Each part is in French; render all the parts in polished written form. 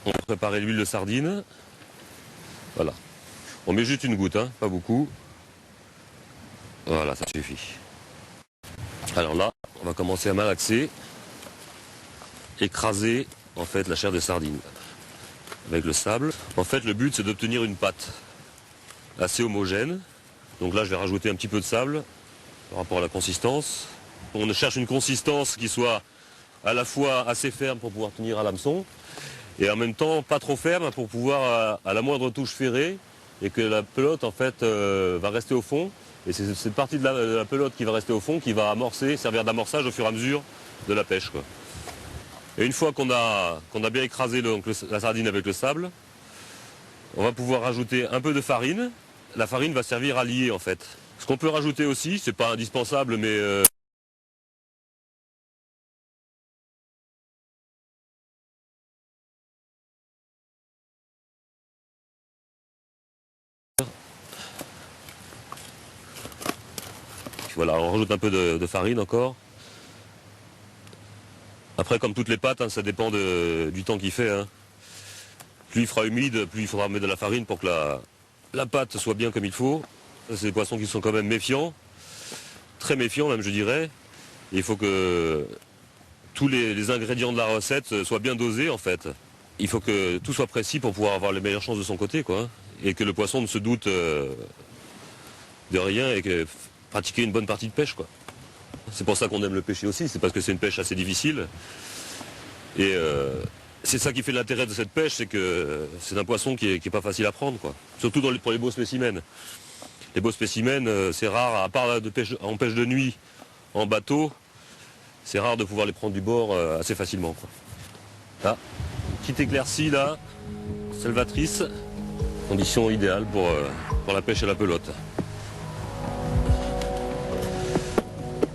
On va préparer l'huile de sardine. Voilà. On met juste une goutte, hein, pas beaucoup. Voilà, ça suffit. Alors là, on va commencer à malaxer, écraser en fait la chair de sardine avec le sable. En fait, le but c'est d'obtenir une pâte assez homogène. Donc là, je vais rajouter un petit peu de sable par rapport à la consistance. On cherche une consistance qui soit à la fois assez ferme pour pouvoir tenir à l'hameçon et en même temps pas trop ferme pour pouvoir à la moindre touche ferrée et que la pelote en fait va rester au fond. Et c'est cette partie de la pelote qui va rester au fond qui va amorcer, servir d'amorçage au fur et à mesure de la pêche, quoi. Et une fois qu'on a bien écrasé la sardine avec le sable, on va pouvoir rajouter un peu de farine. La farine va servir à lier en fait. Ce qu'on peut rajouter aussi, c'est pas indispensable, mais voilà, on rajoute un peu de farine encore. Après, comme toutes les pâtes, hein, ça dépend du temps qu'il fait, hein. Plus il fera humide, plus il faudra mettre de la farine pour que la pâte soit bien comme il faut. C'est des poissons qui sont quand même méfiants, très méfiants même je dirais. Et il faut que tous les ingrédients de la recette soient bien dosés en fait. Il faut que tout soit précis pour pouvoir avoir les meilleures chances de son côté, quoi. Et que le poisson ne se doute de rien et que pratiquer une bonne partie de pêche, quoi. C'est pour ça qu'on aime le pêcher aussi, c'est parce que c'est une pêche assez difficile. Et c'est ça qui fait l'intérêt de cette pêche, c'est que c'est un poisson qui est pas facile à prendre, quoi. Surtout pour les beaux spécimens. Les beaux spécimens, c'est rare, à part en pêche de nuit, en bateau, c'est rare de pouvoir les prendre du bord assez facilement, quoi. Là, petite éclaircie là, salvatrice, condition idéale pour la pêche à la pelote.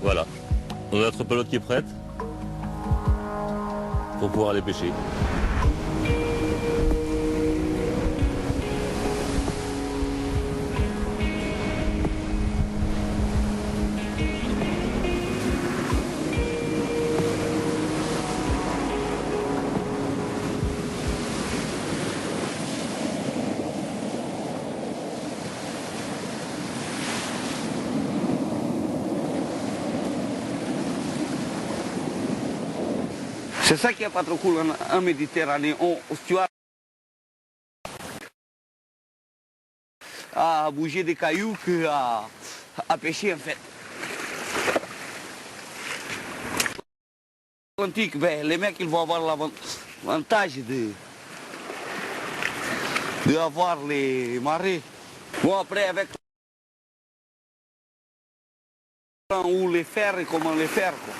Voilà, on a notre pelote qui est prête pour pouvoir aller pêcher. C'est ça qui n'est pas trop cool en Méditerranée. Tu as à bouger des cailloux qu'à pêcher en fait. L'Atlantique, ben, les mecs ils vont avoir l'avantage de avoir les marées. Bon après avec où les faire et comment les faire, quoi.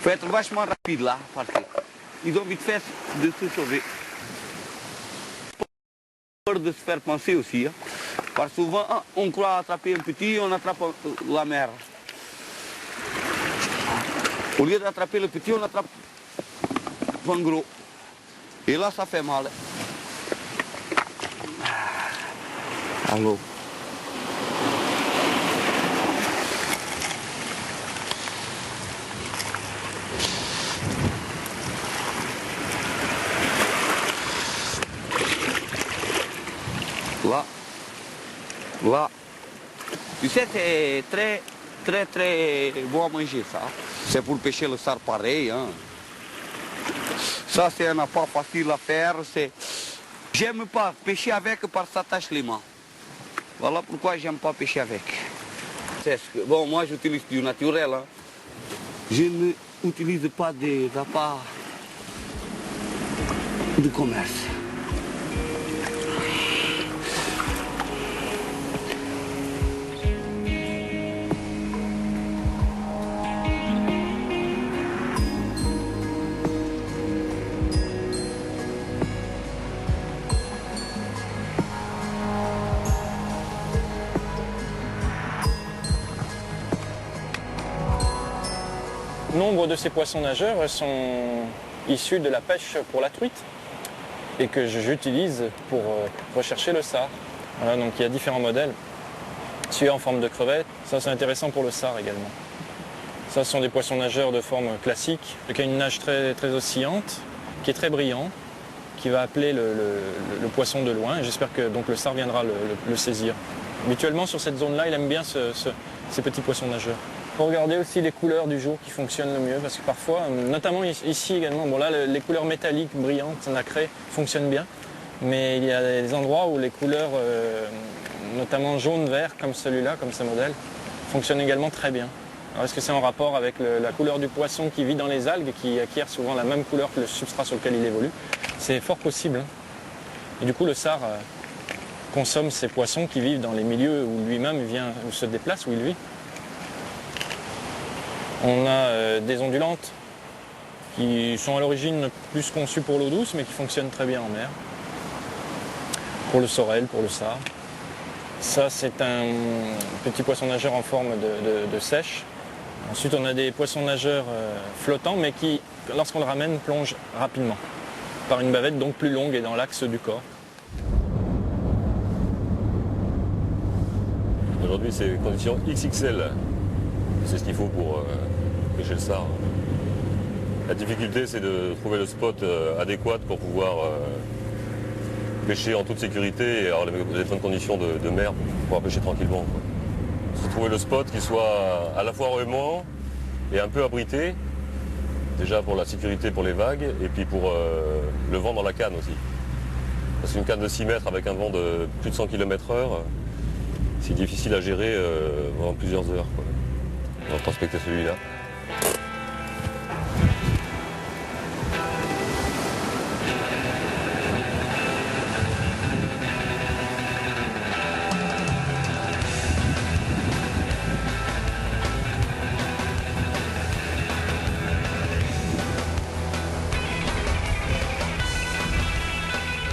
Faut être vachement rapide là, parce qu'ils ont vite fait de se sauver. Peur de se faire penser aussi, hein. Parce que souvent on croit attraper un petit, on attrape la mer. Au lieu d'attraper le petit, on attrape un gros. Et là ça fait mal. Allô. Là, tu sais, c'est très bon à manger ça. C'est pour pêcher le sard pareil, hein. Ça c'est un appât facile à faire. J'aime pas pêcher avec parce que ça tâche les mains. Voilà pourquoi j'aime pas pêcher avec. Bon, moi j'utilise du naturel, hein. Je n'utilise pas des appâts de commerce. Nombre de ces poissons nageurs sont issus de la pêche pour la truite et que j'utilise pour rechercher le sard. Voilà, donc il y a différents modèles. Celui-là en forme de crevette, ça c'est intéressant pour le sard également. Ça ce sont des poissons nageurs de forme classique, qui a une nage très oscillante, qui est très brillant, qui va appeler le poisson de loin. J'espère que donc, le sard viendra le saisir. Habituellement, sur cette zone-là, il aime bien ces petits poissons nageurs. Il faut regarder aussi les couleurs du jour qui fonctionnent le mieux, parce que parfois, notamment ici également, bon là, les couleurs métalliques, brillantes, nacrées, fonctionnent bien. Mais il y a des endroits où les couleurs, notamment jaune-vert, comme celui-là, comme ce modèle, fonctionnent également très bien. Alors est-ce que c'est en rapport avec la couleur du poisson qui vit dans les algues, qui acquiert souvent la même couleur que le substrat sur lequel il évolue? C'est fort possible. Et du coup, le sard consomme ces poissons qui vivent dans les milieux où lui-même vient, où se déplace, où il vit. On a des ondulantes qui sont à l'origine plus conçues pour l'eau douce, mais qui fonctionnent très bien en mer. Pour le sorel, pour le sard. Ça, c'est un petit poisson nageur en forme de sèche. Ensuite, on a des poissons nageurs flottants, mais qui, lorsqu'on le ramène, plongent rapidement, par une bavette donc plus longue et dans l'axe du corps. Aujourd'hui, c'est condition XXL. C'est ce qu'il faut pour pêcher le sard. La difficulté, c'est de trouver le spot adéquat pour pouvoir pêcher en toute sécurité et avoir les bonnes conditions de mer pour pouvoir pêcher tranquillement. Il faut trouver le spot qui soit à la fois remuant et un peu abrité, déjà pour la sécurité pour les vagues et puis pour le vent dans la canne aussi. Parce qu'une canne de 6 mètres avec un vent de plus de 100 km/h, c'est difficile à gérer pendant plusieurs heures. On va prospecter celui-là.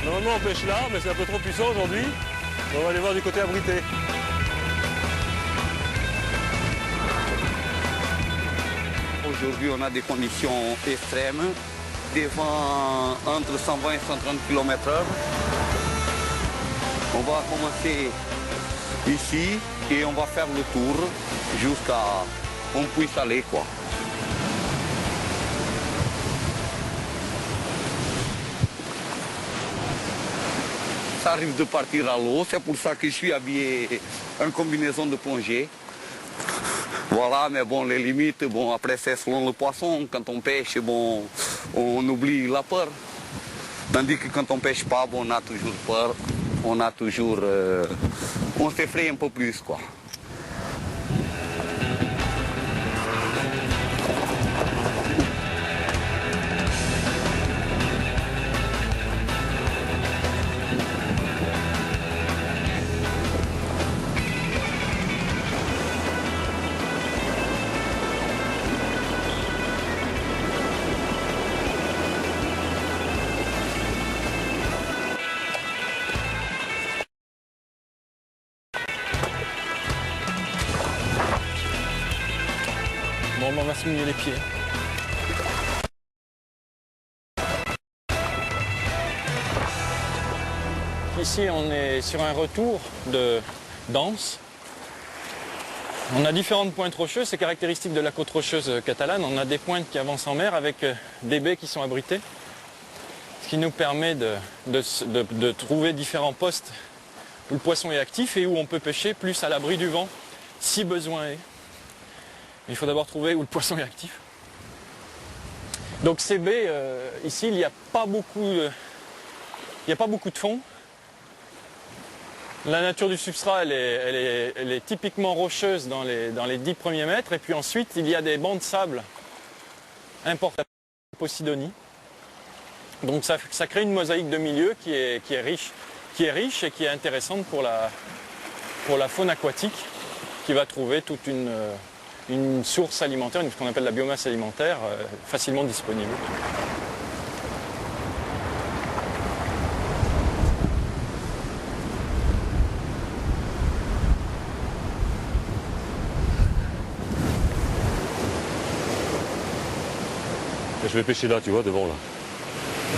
Normalement on pêche là, mais c'est un peu trop puissant aujourd'hui. On va aller voir du côté abrité. Aujourd'hui, on a des conditions extrêmes, des vents entre 120 et 130 km/h. On va commencer ici et on va faire le tour jusqu'à on puisse aller quoi. Ça arrive de partir à l'eau, c'est pour ça que je suis habillé en combinaison de plongée. Voilà, mais bon, les limites, bon, après c'est selon le poisson. Quand on pêche, bon, on oublie la peur. Tandis que quand on pêche pas, bon, on a toujours peur. On a toujours... on s'effraie un peu plus, quoi. Bon, on va se mouiller les pieds. Ici, on est sur un retour de d'anse. On a différentes pointes rocheuses, c'est caractéristique de la côte rocheuse catalane. On a des pointes qui avancent en mer avec des baies qui sont abritées, ce qui nous permet de trouver différents postes où le poisson est actif et où on peut pêcher plus à l'abri du vent, si besoin est. Il faut d'abord trouver où le poisson est actif. Donc ces baies, ici, il n'y a pas beaucoup de fond. La nature du substrat, elle est typiquement rocheuse dans les 10 premiers mètres. Et puis ensuite, il y a des bancs de sable importants à Posidonie. Donc ça crée une mosaïque de milieu qui est riche et qui est intéressante pour la faune aquatique, qui va trouver toute une source alimentaire, ce qu'on appelle la biomasse alimentaire, facilement disponible. Je vais pêcher là, tu vois, devant là.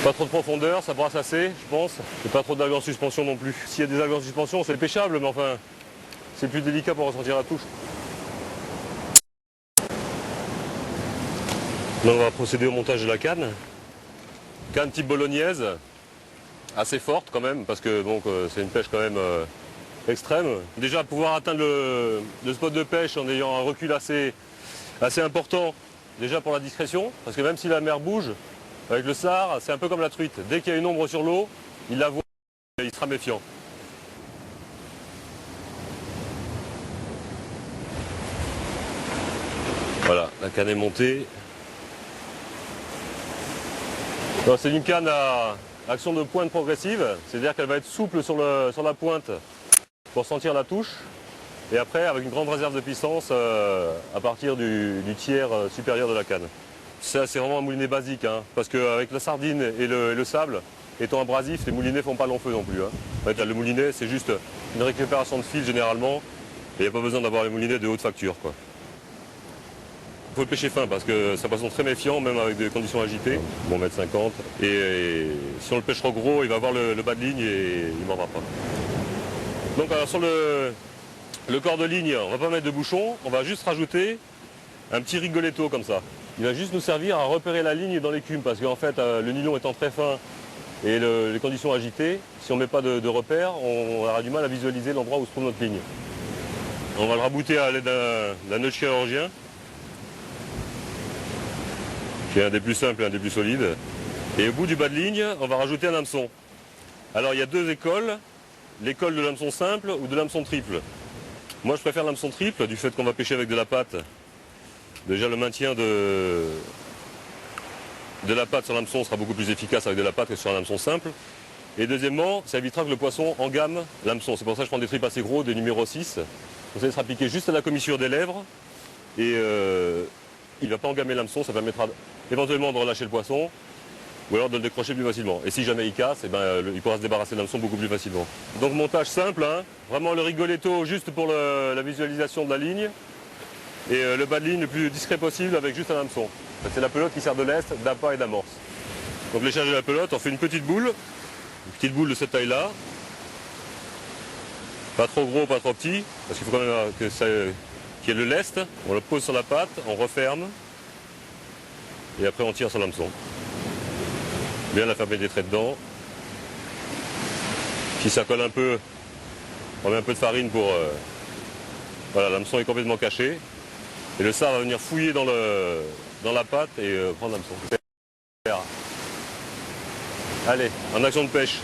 Pas trop de profondeur, ça brasse assez, je pense. Et pas trop d'algues en suspension non plus. S'il y a des algues en suspension, c'est pêchable, mais enfin, c'est plus délicat pour ressortir la touche. Là, on va procéder au montage de la canne. Canne type bolognaise, assez forte quand même, parce que donc c'est une pêche quand même extrême. Déjà pouvoir atteindre le spot de pêche en ayant un recul assez important, déjà pour la discrétion, parce que même si la mer bouge, avec le sard, c'est un peu comme la truite. Dès qu'il y a une ombre sur l'eau, il la voit et il sera méfiant. Voilà, la canne est montée. C'est une canne à action de pointe progressive, c'est-à-dire qu'elle va être souple sur la pointe pour sentir la touche. Et après, avec une grande réserve de puissance à partir du tiers supérieur de la canne. Ça, c'est vraiment un moulinet basique, hein, parce qu'avec la sardine et le sable, étant abrasif, les moulinets ne font pas long feu non plus. Hein. En fait, le moulinet, c'est juste une récupération de fil généralement, et il n'y a pas besoin d'avoir les moulinets de haute facture, quoi. Il faut le pêcher fin parce que c'est un poisson très méfiant, même avec des conditions agitées, bon 1,50 m. Et si on le pêche trop gros, il va avoir le bas de ligne et il ne mordra pas. Donc alors, sur le corps de ligne, on ne va pas mettre de bouchon, on va juste rajouter un petit rigoletto comme ça. Il va juste nous servir à repérer la ligne dans l'écume parce qu'en fait, le nylon étant très fin et les conditions agitées, si on ne met pas de repère, on aura du mal à visualiser l'endroit où se trouve notre ligne. On va le rabouter à l'aide d'un nœud chirurgien, qui est un des plus simples et un des plus solides. Et au bout du bas de ligne, on va rajouter un hameçon. Alors il y a deux écoles, l'école de l'hameçon simple ou de l'hameçon triple. Moi je préfère l'hameçon triple du fait qu'on va pêcher avec de la pâte. Déjà le maintien de la pâte sur l'hameçon sera beaucoup plus efficace avec de la pâte que sur un hameçon simple. Et deuxièmement, ça évitera que le poisson engamme l'hameçon. C'est pour ça que je prends des tripes assez gros, des numéros 6. Donc ça sera piqué juste à la commissure des lèvres. Et il ne va pas engammer l'hameçon, ça permettra éventuellement de relâcher le poisson ou alors de le décrocher plus facilement. Et si jamais il casse, eh ben, il pourra se débarrasser de l'hameçon beaucoup plus facilement. Donc montage simple, hein, vraiment le rigoletto juste pour la visualisation de la ligne et le bas de ligne le plus discret possible avec juste un hameçon. C'est la pelote qui sert de lest, d'appât et d'amorce. Donc l'échage de la pelote, on fait une petite boule de cette taille-là. Pas trop gros, pas trop petit, parce qu'il faut quand même qu'il y ait le lest. On le pose sur la pâte, on referme et après on tire sur l'hameçon. Bien la faire pénétrer dedans. Si ça colle un peu, on met un peu de farine pour... Voilà, l'hameçon est complètement caché. Et le sard va venir fouiller dans la pâte et prendre l'hameçon. Allez, en action de pêche.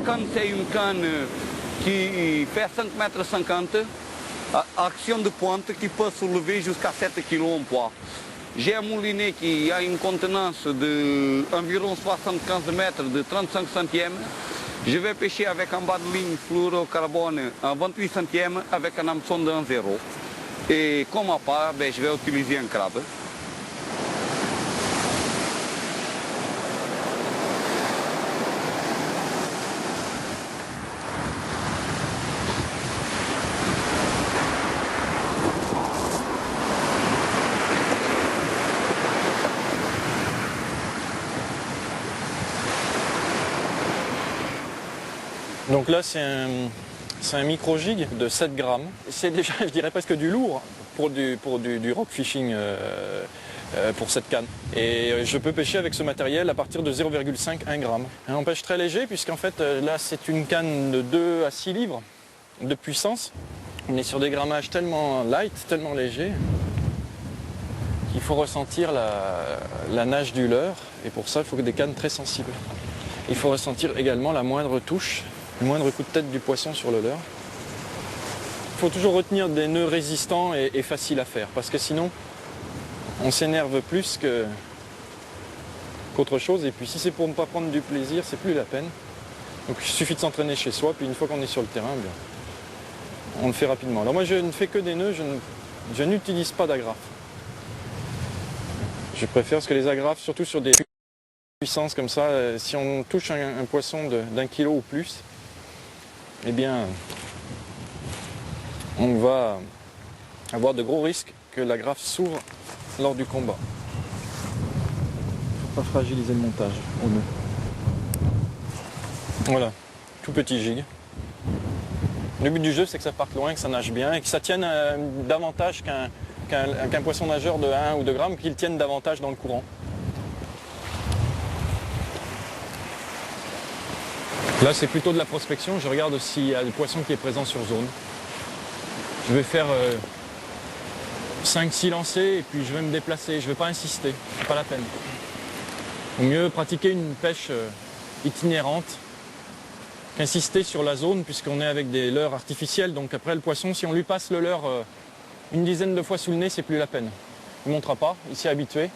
Canne, c'est une canne qui fait 5,50 m, action de pointe qui peut soulever jusqu'à 7 kg en poids. J'ai un moulinet qui a une contenance d'environ 75 mètres de 35 centièmes. Je vais pêcher avec un bas de ligne fluorocarbone en 28 centièmes avec un hameçon de 1,0. Et comme appât, je vais utiliser un crabe. Donc là, c'est un micro-jig de 7 grammes. C'est déjà, je dirais, presque du lourd pour du rock fishing pour cette canne. Et je peux pêcher avec ce matériel à partir de 0,5-1 g. On pêche très léger puisqu'en fait, là, c'est une canne de 2 à 6 livres de puissance. On est sur des grammages tellement light, tellement légers, qu'il faut ressentir la nage du leurre. Et pour ça, il faut des cannes très sensibles. Il faut ressentir également la moindre touche, le moindre coup de tête du poisson sur le leurre. Il faut toujours retenir des nœuds résistants et faciles à faire, parce que sinon, on s'énerve plus qu'autre chose. Et puis si c'est pour ne pas prendre du plaisir, c'est plus la peine. Donc il suffit de s'entraîner chez soi, puis une fois qu'on est sur le terrain, bien, on le fait rapidement. Alors moi, je ne fais que des nœuds, je n'utilise pas d'agrafes. Je préfère, parce que les agrafes, surtout sur des puissances comme ça, si on touche un poisson d'1 kg ou plus, eh bien, on va avoir de gros risques que l'agrafe s'ouvre lors du combat. Faut pas fragiliser le montage au nœud. Voilà, tout petit gig. Le but du jeu, c'est que ça parte loin, que ça nage bien et que ça tienne davantage qu'un poisson nageur de 1 ou 2 grammes, qu'il tienne davantage dans le courant. Là, c'est plutôt de la prospection. Je regarde s'il y a des poissons qui est présent sur zone. Je vais faire 5-6 lancers et puis je vais me déplacer. Je ne vais pas insister, c'est pas la peine. Il vaut mieux pratiquer une pêche itinérante qu'insister sur la zone puisqu'on est avec des leurres artificielles. Donc après le poisson, si on lui passe le leurre une dizaine de fois sous le nez, c'est plus la peine. Il ne montera pas, il s'y est habitué.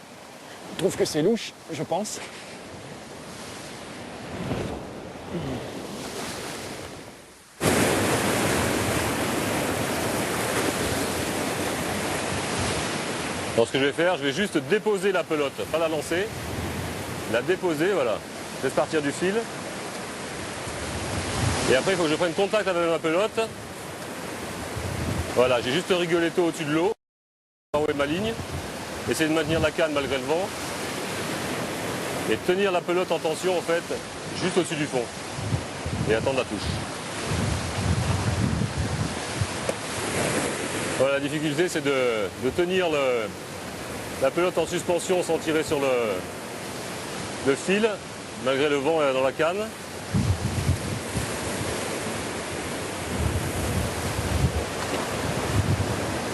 Il trouve que c'est louche, je pense. Alors ce que je vais faire, je vais juste déposer la pelote, pas la lancer. La déposer, voilà. Laisse partir du fil. Et après, il faut que je prenne contact avec ma pelote. Voilà, j'ai juste rigoletto au-dessus de l'eau. Envoyer ma ligne. Essayer de maintenir la canne malgré le vent. Et tenir la pelote en tension, en fait, juste au-dessus du fond. Et attendre la touche. Voilà, la difficulté, c'est de tenir la pelote en suspension sans tirer sur le fil, malgré le vent dans la canne.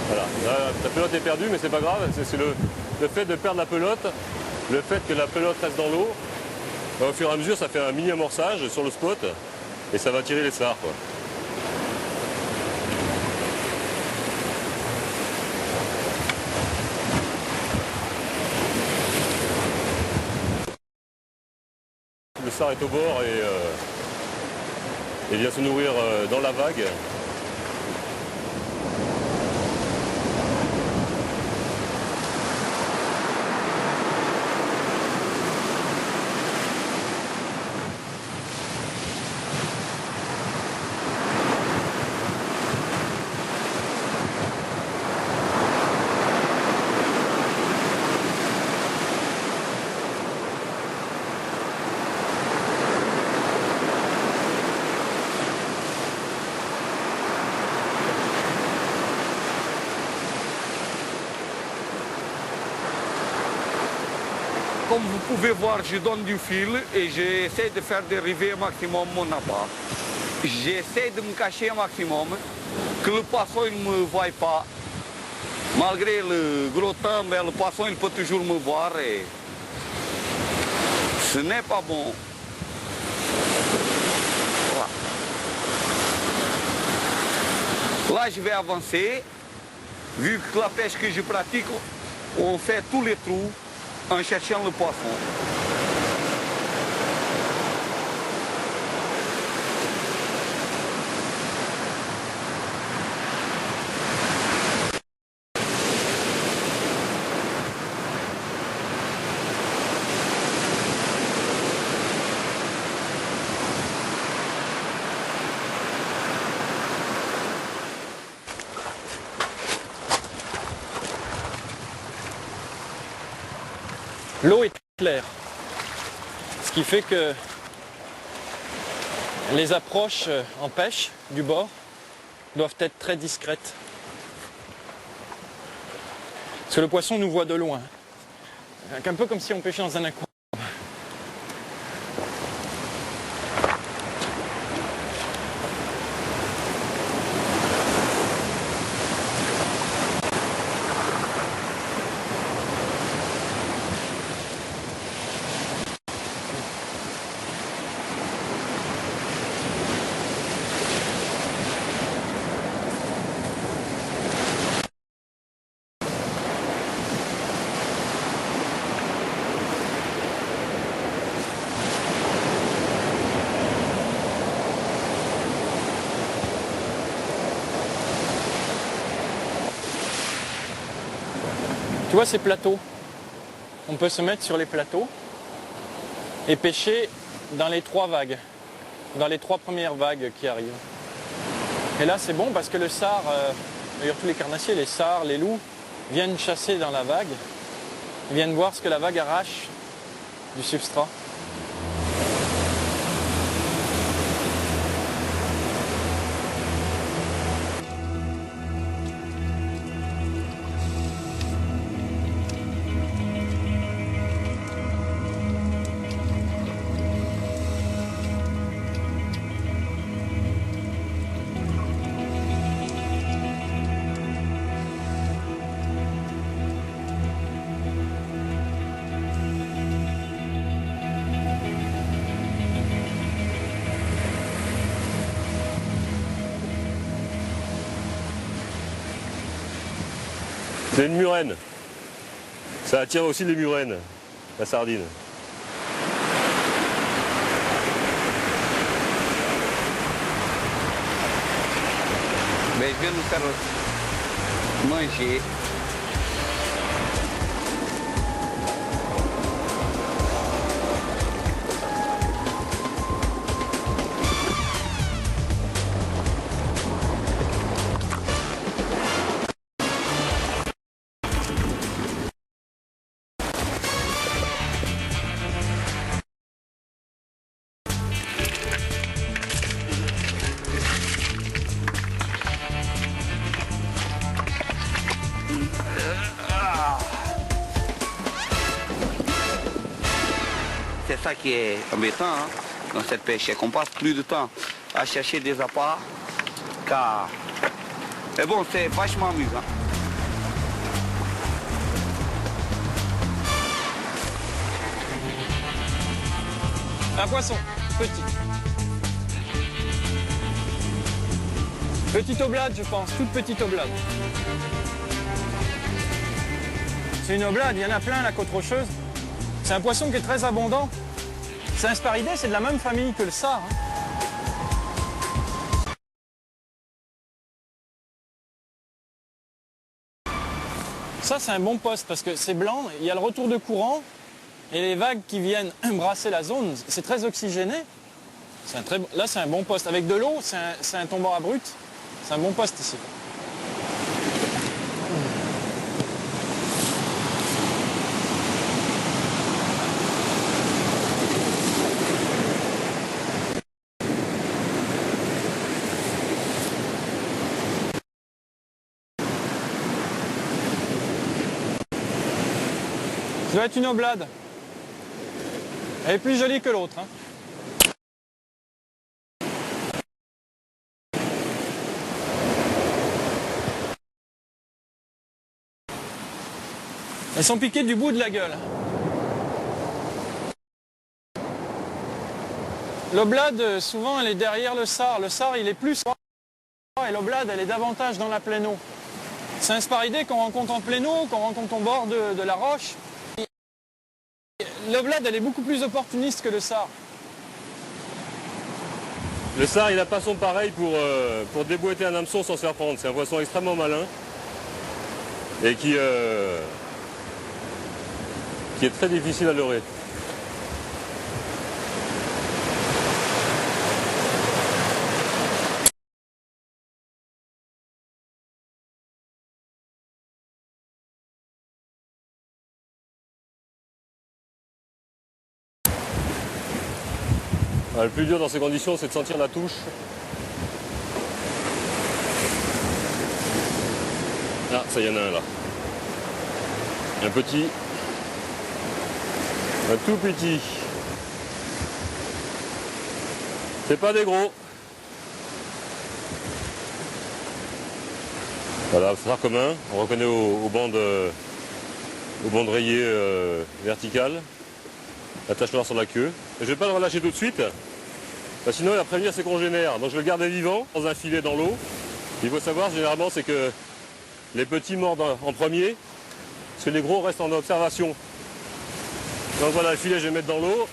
Voilà, la pelote est perdue, mais c'est pas grave, c'est le fait de perdre la pelote, le fait que la pelote reste dans l'eau, au fur et à mesure, ça fait un mini amorçage sur le spot, et ça va tirer les sards, quoi. Le sard est au bord et vient se nourrir dans la vague. Comme vous pouvez voir, je donne du fil et j'essaie de faire dériver au maximum mon appât. J'essaie de me cacher au maximum, que le poisson ne me voie pas. Malgré le gros temps, mais le poisson il peut toujours me voir et ce n'est pas bon. Voilà. Là, je vais avancer. Vu que la pêche que je pratique, on fait tous les trous en cherchant le poisson. L'eau est claire, ce qui fait que les approches en pêche du bord doivent être très discrètes. Parce que le poisson nous voit de loin. Un peu comme si on pêchait dans un aquarium. Tu vois ces plateaux, on peut se mettre sur les plateaux et pêcher dans les 3 vagues, dans les 3 premières vagues qui arrivent. Et là c'est bon parce que le sard, d'ailleurs tous les carnassiers, les sards, les loups, viennent chasser dans la vague, ils viennent voir ce que la vague arrache du substrat. C'est une murène. Ça attire aussi les murènes, la sardine. Mais je viens nous faire manger. C'est ça qui est embêtant hein, dans cette pêche, c'est qu'on passe plus de temps à chercher des appâts qu'à... Mais bon, c'est vachement amusant. Un poisson, petit. Petite oblade, je pense, toute petite oblade. C'est une oblade, il y en a plein la côte rocheuse. C'est un poisson qui est très abondant. C'est un sparidé, c'est de la même famille que le sard. Hein. Ça, c'est un bon poste parce que c'est blanc, il y a le retour de courant et les vagues qui viennent brasser la zone, c'est très oxygéné. Là, c'est un bon poste. Avec de l'eau, c'est un tombant abrupt. C'est un bon poste ici. Ça doit être une oblade. Elle est plus jolie que l'autre. Hein. Elles sont piquées du bout de la gueule. L'oblade, souvent, elle est derrière le sard. Le sard, il est plus fort et l'oblade, elle est davantage dans la pleine eau. C'est un sparidé qu'on rencontre en pleine eau, qu'on rencontre au bord de la roche. L'oblade, elle est beaucoup plus opportuniste que le sard. Le sard, il n'a pas son pareil pour déboîter un hameçon sans se faire prendre. C'est un poisson extrêmement malin et qui est très difficile à leurrer. Le plus dur dans ces conditions, c'est de sentir la touche. Ah, ça y en a un là. Un petit. Un tout petit. C'est pas des gros. Voilà, sard commun. On reconnaît aux bandes rayées verticales. La tache noire sur la queue. Et je vais pas le relâcher tout de suite. Sinon il va prévenir ses congénères. Donc je vais le garder vivant dans un filet dans l'eau. Il faut savoir généralement c'est que les petits mordent en premier, parce que les gros restent en observation. Donc voilà, le filet je vais mettre dans l'eau,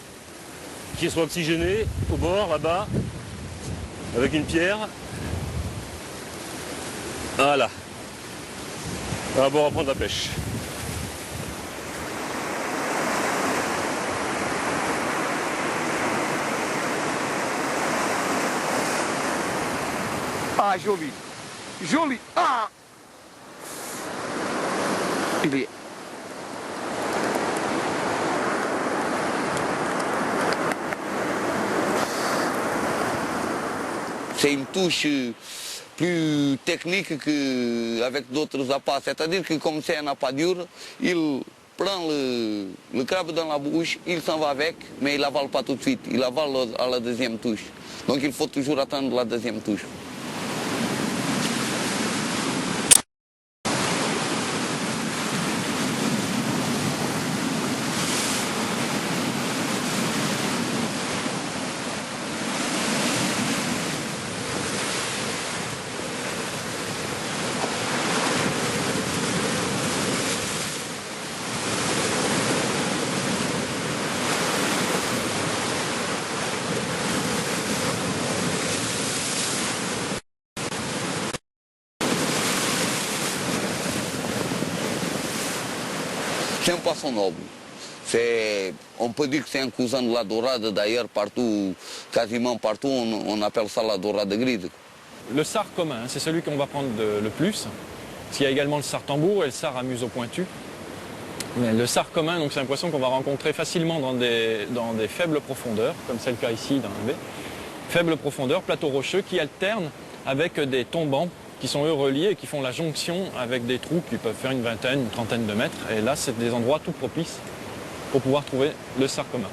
qu'il soit oxygéné au bord là-bas, avec une pierre. Voilà. On va reprendre la pêche. Ah, joli. Joli. Ah. Bien. C'est une touche plus technique qu'avec d'autres appâts. C'est-à-dire que comme c'est un appât dur, il prend le crabe dans la bouche, il s'en va avec, mais il n'avale pas tout de suite. Il avale à la deuxième touche. Donc il faut toujours attendre la deuxième touche. poisson noble. On peut dire que c'est un cousin de la dorade, d'ailleurs, partout, quasiment partout, on appelle ça la dorade grise. Le sard commun, hein, c'est celui qu'on va prendre le plus. Parce qu'il y a également le sard tambour et le sard à museau pointu. Mais le sard commun, donc c'est un poisson qu'on va rencontrer facilement dans des faibles profondeurs, comme c'est le cas ici dans la baie. Faibles profondeurs, plateaux rocheux qui alternent avec des tombants qui sont eux reliés et qui font la jonction avec des trous qui peuvent faire une vingtaine, une trentaine de mètres. Et là, c'est des endroits tout propices pour pouvoir trouver le sard commun.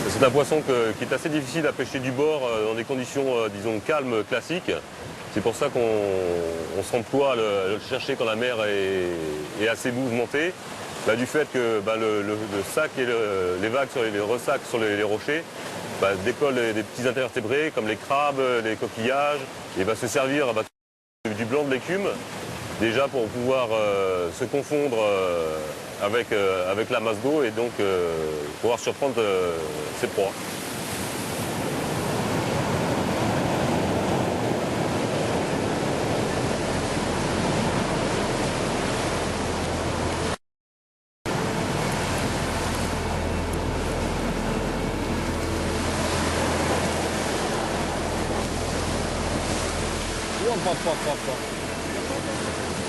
C'est un poisson qui est assez difficile à pêcher du bord dans des conditions, disons, calmes, classiques. C'est pour ça qu'on s'emploie à le chercher quand la mer est assez mouvementée. Du fait que le sac et les vagues, les ressacs sur les rochers, décollent des petits invertébrés comme les crabes, les coquillages, et va se servir du blanc de l'écume, déjà pour pouvoir se confondre avec la masse d'eau et donc pouvoir surprendre ses proies.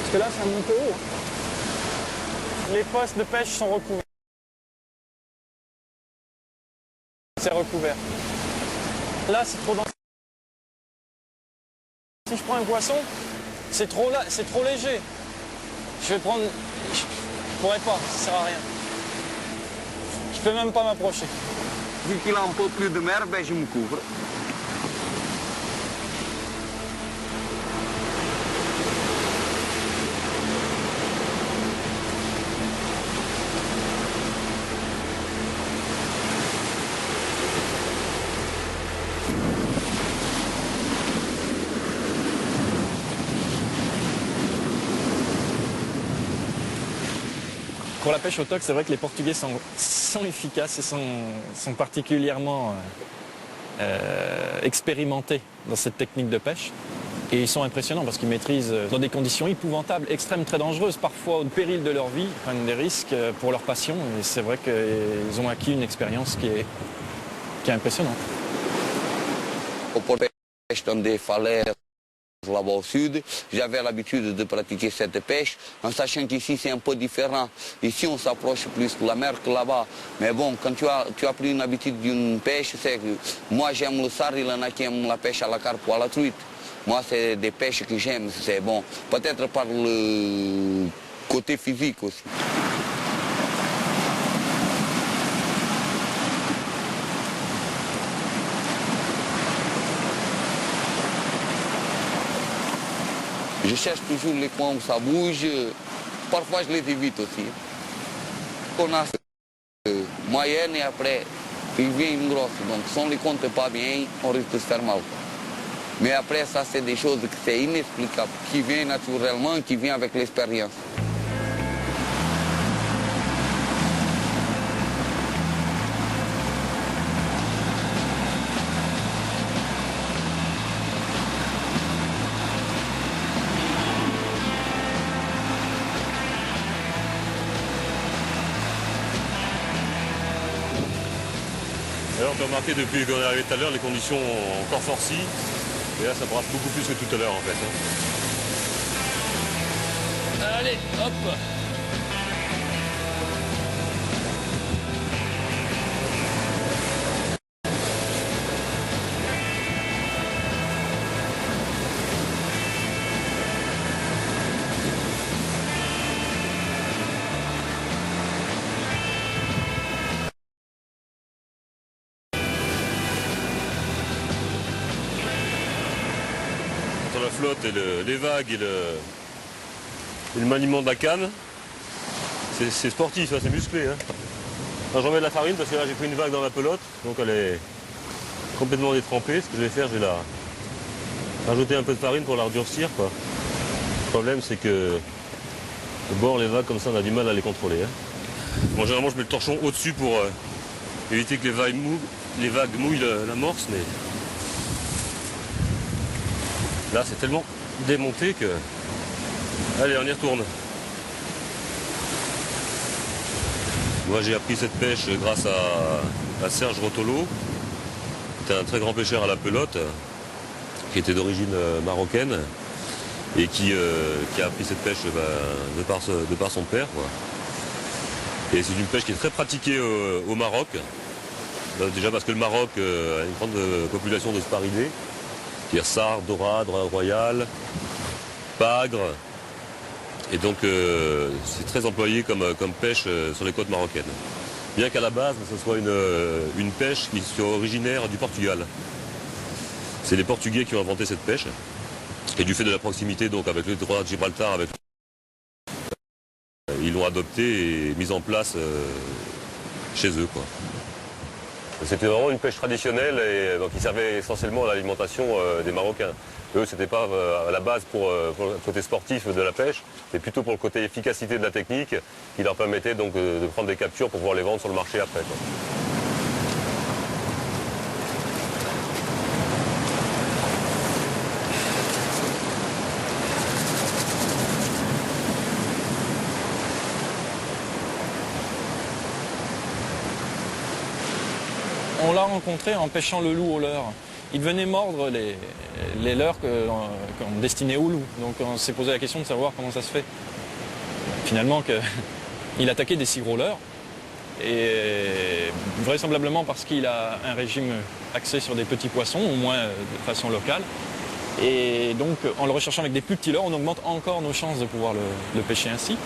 Parce que là, ça monte haut. Les postes de pêche sont recouverts. C'est recouvert. Là, c'est trop dense. Si je prends un poisson, c'est trop léger. Je vais prendre... Je pourrais pas, ça sert à rien. Je peux même pas m'approcher. Vu qu'il a un peu plus de mer, je me couvre. Pour la pêche au toc, c'est vrai que les Portugais sont efficaces et sont particulièrement expérimentés dans cette technique de pêche. Et ils sont impressionnants parce qu'ils maîtrisent dans des conditions épouvantables, extrêmes, très dangereuses, parfois au péril de leur vie, prennent des risques pour leur passion. Et c'est vrai qu'ils ont acquis une expérience qui est impressionnante. Pour pêche dans des falaises là-bas au sud, j'avais l'habitude de pratiquer cette pêche, en sachant qu'ici c'est un peu différent. Ici on s'approche plus de la mer que là-bas. Mais bon, quand tu as pris une habitude d'une pêche, c'est que moi j'aime le sard, il y en a qui aiment la pêche à la carpe ou à la truite. Moi c'est des pêches que j'aime, c'est bon. Peut-être par le côté physique aussi. Je cherche toujours les coins où ça bouge. Parfois, je les évite aussi. On a une moyenne et après, il vient une grosse. Donc, si on ne les compte pas bien, on risque de se faire mal. Mais après, ça, c'est des choses que c'est inexplicable, qui viennent naturellement, qui viennent avec l'expérience. Alors, on peut remarquer depuis qu'on est arrivé tout à l'heure, les conditions ont encore forci. Et là, ça brasse beaucoup plus que tout à l'heure, en fait. Allez, hop! Entre la flotte et les vagues et le maniement de la canne, c'est sportif, hein, c'est musclé. Hein. Alors, j'en mets de la farine parce que là j'ai pris une vague dans ma pelote, donc elle est complètement détrempée. Ce que je vais faire, je vais rajouter un peu de farine pour la redurcir, quoi. Le problème c'est que au bord, les vagues comme ça, on a du mal à les contrôler. Hein. Bon, généralement je mets le torchon au-dessus pour éviter que les vagues mouillent l'amorce, mais là c'est tellement démonté que Allez, on y retourne. Moi j'ai appris cette pêche grâce à Serge Rotolo. C'était un très grand pêcheur à la pelote, qui était d'origine marocaine et qui a appris cette pêche de par son père, quoi. Et c'est une pêche qui est très pratiquée au Maroc. Déjà parce que le Maroc a une grande population de sparidés, c'est-à-dire sard, dorade, royale, pagre. Et donc c'est très employé comme pêche sur les côtes marocaines. Bien qu'à la base ce soit une pêche qui soit originaire du Portugal. C'est les Portugais qui ont inventé cette pêche. Et du fait de la proximité donc avec le détroit de Gibraltar, ils l'ont adopté et mis en place chez eux, quoi. C'était vraiment une pêche traditionnelle et donc, qui servait essentiellement à l'alimentation des Marocains. Eux, c'était pas à la base pour le côté sportif de la pêche, mais plutôt pour le côté efficacité de la technique qui leur permettait donc de prendre des captures pour pouvoir les vendre sur le marché après, quoi. On l'a rencontré en pêchant le loup au leurre. Il venait mordre les leurres qu'on destinait au loup. Donc on s'est posé la question de savoir comment ça se fait. Finalement, il attaquait des si gros leurres. Et vraisemblablement parce qu'il a un régime axé sur des petits poissons, au moins de façon locale. Et donc en le recherchant avec des plus petits leurres, on augmente encore nos chances de pouvoir le pêcher ainsi.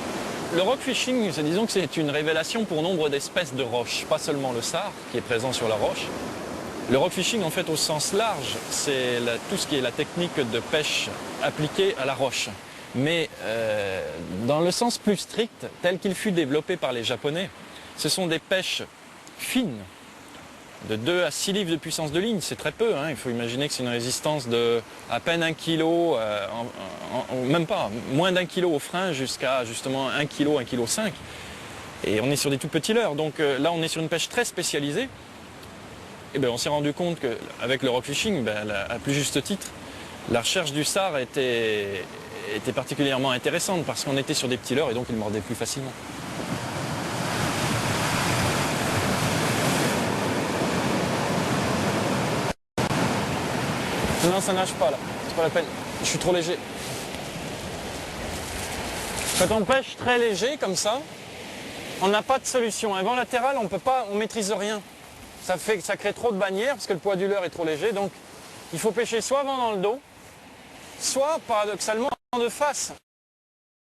Le rock fishing, disons que c'est une révélation pour nombre d'espèces de roches, pas seulement le sard qui est présent sur la roche. Le rock fishing, en fait, au sens large, c'est tout ce qui est la technique de pêche appliquée à la roche. Mais dans le sens plus strict, tel qu'il fut développé par les Japonais, ce sont des pêches fines, de 2 à 6 livres de puissance de ligne, c'est très peu, hein. Il faut imaginer que c'est une résistance de à peine 1 kg, même pas, moins d'1 kg au frein jusqu'à justement 1 kg, 1,5 kg. Et on est sur des tout petits leurres, donc là on est sur une pêche très spécialisée. Et bien on s'est rendu compte qu'avec le rock fishing, à plus juste titre, la recherche du sard était particulièrement intéressante parce qu'on était sur des petits leurres et donc ils mordaient plus facilement. Non, ça nage pas là, c'est pas la peine, je suis trop léger. Quand on pêche très léger comme ça, on n'a pas de solution. Un vent latéral, on maîtrise rien. Ça crée trop de bannières parce que le poids du leurre est trop léger. Donc il faut pêcher soit vent dans le dos, soit paradoxalement vent de face.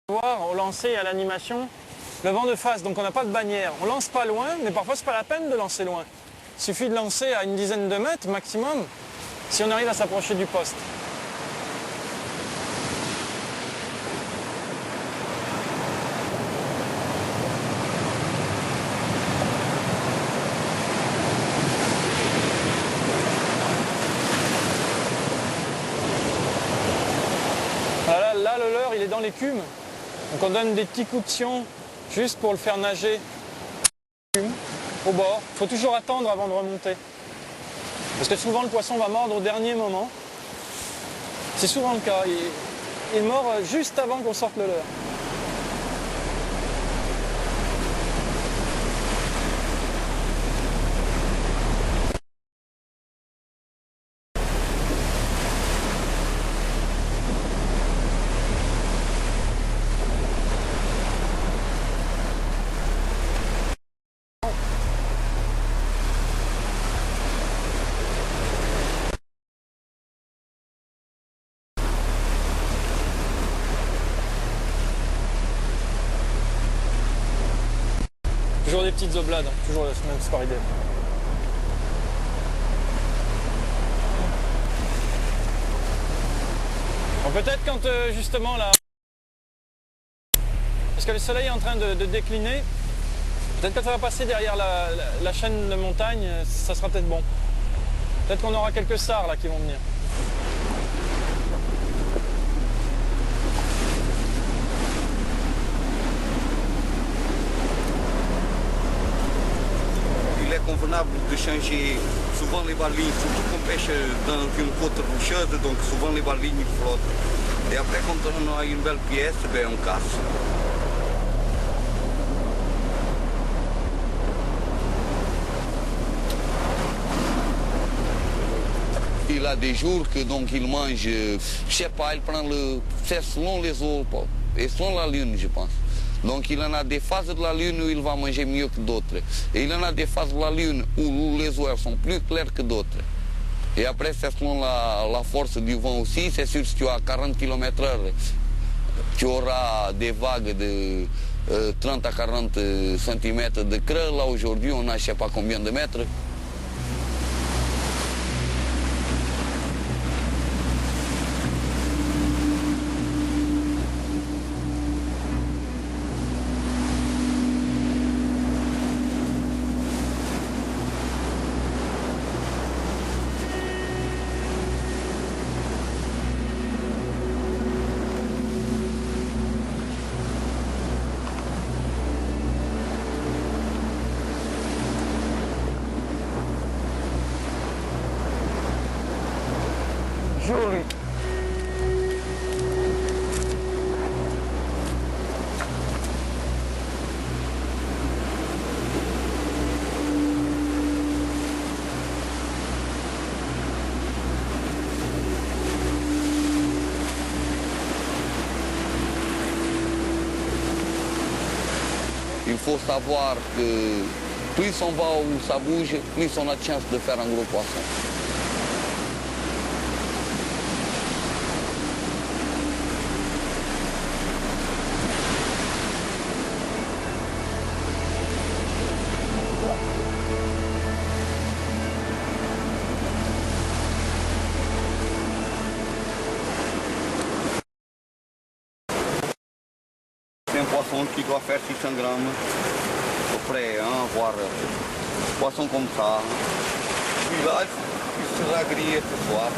On va voir au lancer et à l'animation, le vent de face, donc on n'a pas de bannière. On lance pas loin, mais parfois c'est pas la peine de lancer loin. Il suffit de lancer à une dizaine de mètres maximum si on arrive à s'approcher du poste. Voilà, là le leurre il est dans l'écume, donc on donne des petits coups de sion juste pour le faire nager au bord. Il faut toujours attendre avant de remonter. Parce que souvent le poisson va mordre au dernier moment. C'est souvent le cas. Il mord juste avant qu'on sorte le leurre. Toujours des petites oblades, hein, toujours la même sparidée. Bon, peut-être quand justement là, parce que le soleil est en train de décliner, peut-être quand ça va passer derrière la chaîne de montagne, ça sera peut-être bon. Peut-être qu'on aura quelques sards là qui vont venir. Il est convenable de changer souvent les balines, surtout qu'on pêche dans une côte rocheuse, donc souvent les balines flottent. Et après, quand on a une belle pièce, ben, on casse. Il a des jours que donc il mange, je sais pas, il prend le... C'est selon les eaux, et selon la lune, je pense. Donc il en a des phases de la lune où il va manger mieux que d'autres. Et il en a des phases de la lune où les eaux sont plus claires que d'autres. Et après, c'est selon la force du vent aussi. C'est sûr, si tu as 40 km/h, tu auras des vagues de 30 à 40 cm de creux. Là, aujourd'hui, on a je sais pas combien de mètres. Joli. Il faut savoir que plus on va où ça bouge, plus on a de chance de faire un gros poisson. C'est un poisson qui doit faire 600 grammes, à peu près, hein, voire poisson comme ça. Puis là, il sera grillé ce soir.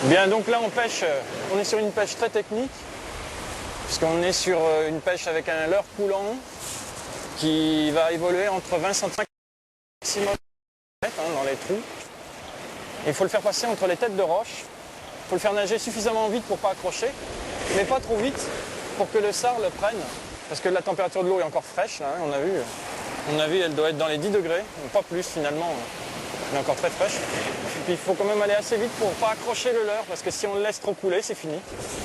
Bien, donc là on pêche, on est sur une pêche très technique, puisqu'on est sur une pêche avec un leurre coulant qui va évoluer entre 20 cm maximum dans les trous. Et il faut le faire passer entre les têtes de roche. Il faut le faire nager suffisamment vite pour ne pas accrocher, mais pas trop vite pour que le sard le prenne, parce que la température de l'eau est encore fraîche, là, hein, on a vu, elle doit être dans les 10 degrés, pas plus finalement, elle est encore très fraîche. Et puis il faut quand même aller assez vite pour ne pas accrocher le leurre, parce que si on le laisse trop couler, c'est fini.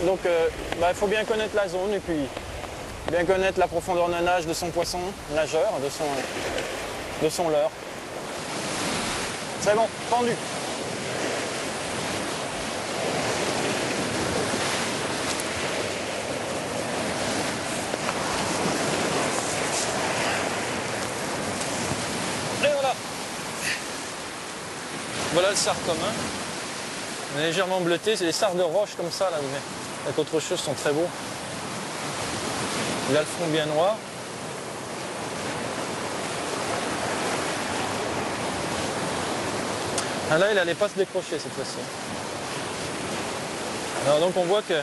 Donc il faut bien connaître la zone et puis bien connaître la profondeur de nage de son poisson nageur, de son leurre. C'est bon, pendu. Et voilà. Voilà le sard commun. On est légèrement bleuté, c'est des sards de roche comme ça là, mais avec autre chose sont très beaux. Il a le front bien noir. Ah là, il n'allait pas se décrocher cette fois-ci. Alors donc on voit que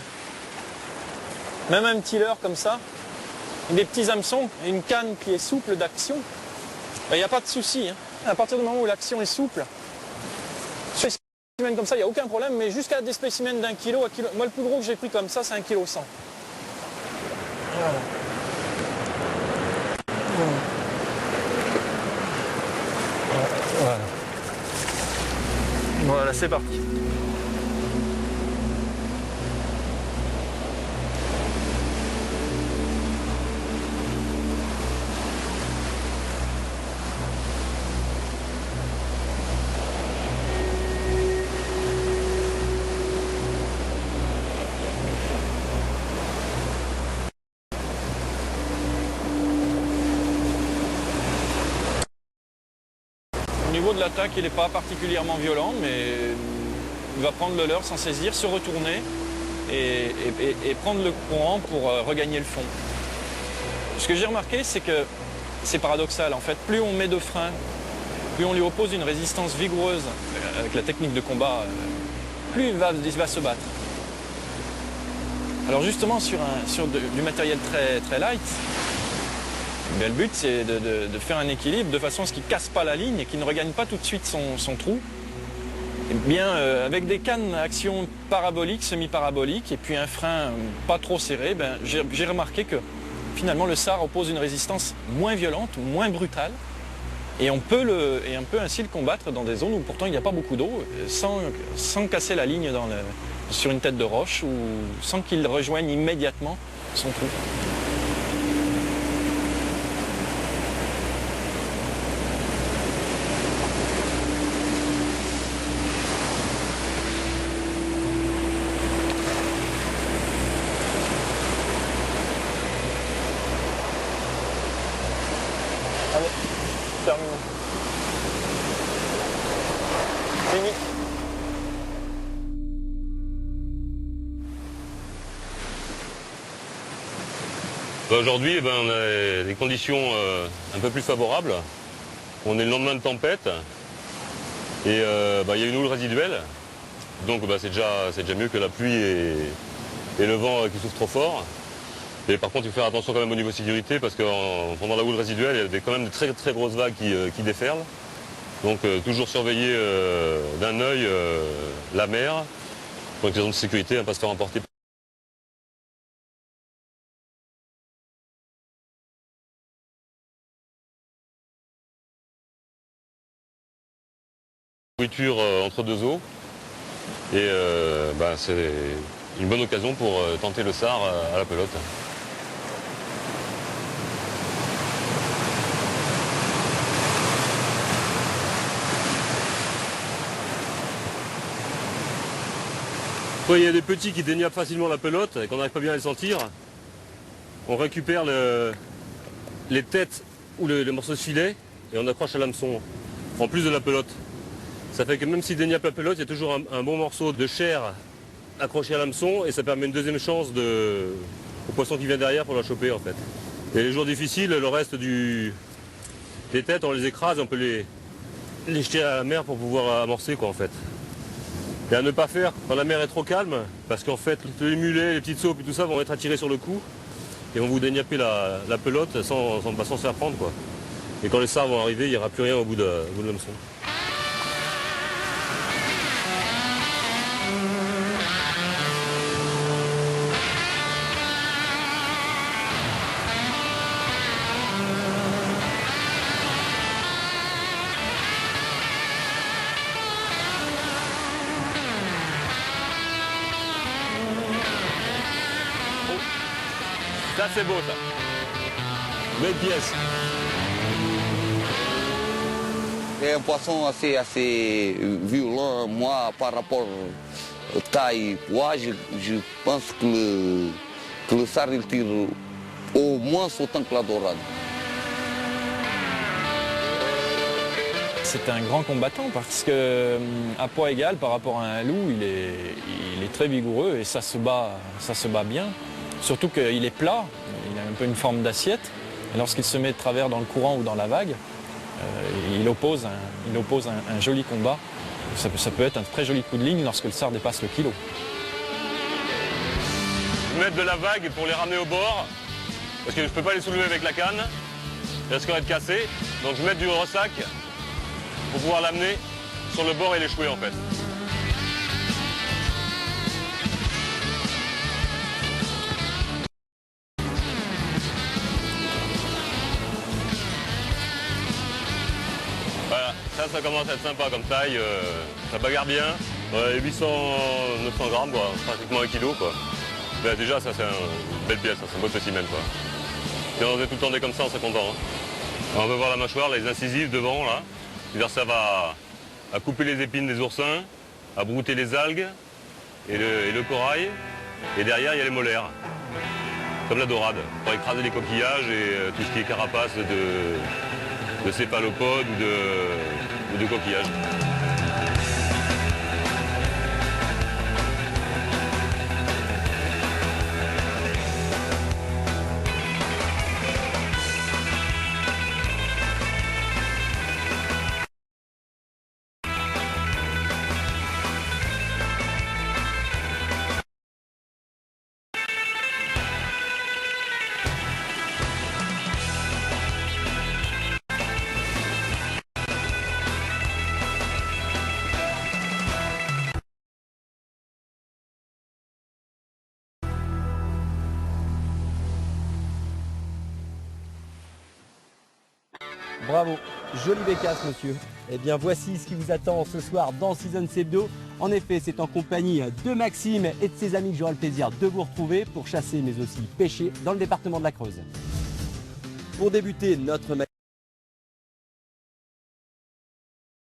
même un petit leurre comme ça, des petits hameçons et une canne qui est souple d'action, il n'y a pas de souci. Hein. À partir du moment où l'action est souple, sur des spécimens comme ça, il n'y a aucun problème, mais jusqu'à des spécimens d'1 kg à kilo. Moi, le plus gros que j'ai pris comme ça, c'est 1,1 kg. Voilà. Voilà. Voilà, c'est parti. Au niveau de l'attaque, il n'est pas particulièrement violent, mais il va prendre le leurre, s'en saisir, se retourner et prendre le courant pour regagner le fond. Ce que j'ai remarqué, c'est que c'est paradoxal. En fait, plus on met de frein, plus on lui oppose une résistance vigoureuse avec la technique de combat, plus il va se battre. Alors justement, sur du matériel très, très light, le but c'est de faire un équilibre de façon à ce qu'il ne casse pas la ligne et qu'il ne regagne pas tout de suite son trou. Et bien, avec des cannes à action parabolique, semi-parabolique et puis un frein pas trop serré, ben, j'ai remarqué que finalement le SAR oppose une résistance moins violente, moins brutale. Et on peut ainsi le combattre dans des zones où pourtant il n'y a pas beaucoup d'eau, sans casser la ligne sur une tête de roche ou sans qu'il rejoigne immédiatement son trou. Allez, terminé. Fini. Aujourd'hui, eh ben, on a des conditions un peu plus favorables. On est le lendemain de tempête et il y a une houle résiduelle. Donc c'est déjà mieux que la pluie et le vent qui souffle trop fort. Et par contre, il faut faire attention quand même au niveau sécurité parce que pendant la houle résiduelle, il y a quand même de très très grosses vagues qui déferlent. Donc toujours surveiller d'un œil la mer pour une raison de sécurité, ne pas se faire emporter. Nourriture entre deux eaux et c'est une bonne occasion pour tenter le SAR à la pelote. Quand il y a des petits qui déniappent facilement la pelote et qu'on n'arrive pas bien à les sentir, on récupère les têtes ou les morceaux de filet et on accroche à l'hameçon en plus de la pelote. Ça fait que même s'il déniappe la pelote, il y a toujours un bon morceau de chair accroché à l'hameçon et ça permet une deuxième chance au poisson qui vient derrière pour la choper en fait. Et les jours difficiles, le reste des têtes, on les écrase, on peut les jeter à la mer pour pouvoir amorcer quoi en fait. Et à ne pas faire quand la mer est trop calme, parce qu'en fait les mulets, les petites saupes et tout ça vont être attirés sur le cou et vont vous déniapper la pelote sans se faire prendre quoi. Et quand les sars vont arriver, il n'y aura plus rien au bout de l'hameçon. Ça c'est beau ça. Belle pièce. C'est un poisson assez violent. Moi, par rapport à taille et poids, je pense que le SAR il tire au moins autant que la dorade. C'est un grand combattant parce que à poids égal par rapport à un loup, il est très vigoureux et ça se bat bien. Surtout qu'il est plat, il a un peu une forme d'assiette. Et lorsqu'il se met de travers dans le courant ou dans la vague, il oppose un joli combat. Ça peut être un très joli coup de ligne lorsque le SAR dépasse le kilo. Mettre de la vague pour les ramener au bord, parce que je ne peux pas les soulever avec la canne, ils risqueraient de casser. Donc je vais mettre du ressac pour pouvoir l'amener sur le bord et l'échouer en fait. Voilà, ça commence à être sympa comme taille, ça bagarre bien, 800-900 grammes quoi, pratiquement 1 kilo quoi. Ben, déjà ça c'est une belle pièce, c'est un beau spécimen quoi. Si on en faisait tout le temps des comme ça, on serait content. Hein. Alors, on peut voir la mâchoire, les incisives devant là, c'est-à-dire ça va à couper les épines des oursins, à brouter les algues et le corail, et derrière il y a les molaires, comme la dorade, pour écraser les coquillages et tout ce qui est carapace de céphalopodes ou de et de coquillages. Bravo, jolie bécasse monsieur. Eh bien voici ce qui vous attend ce soir dans Seasons Hebdo. En effet, c'est en compagnie de Maxime et de ses amis que j'aurai le plaisir de vous retrouver pour chasser mais aussi pêcher dans le département de la Creuse. Pour débuter notre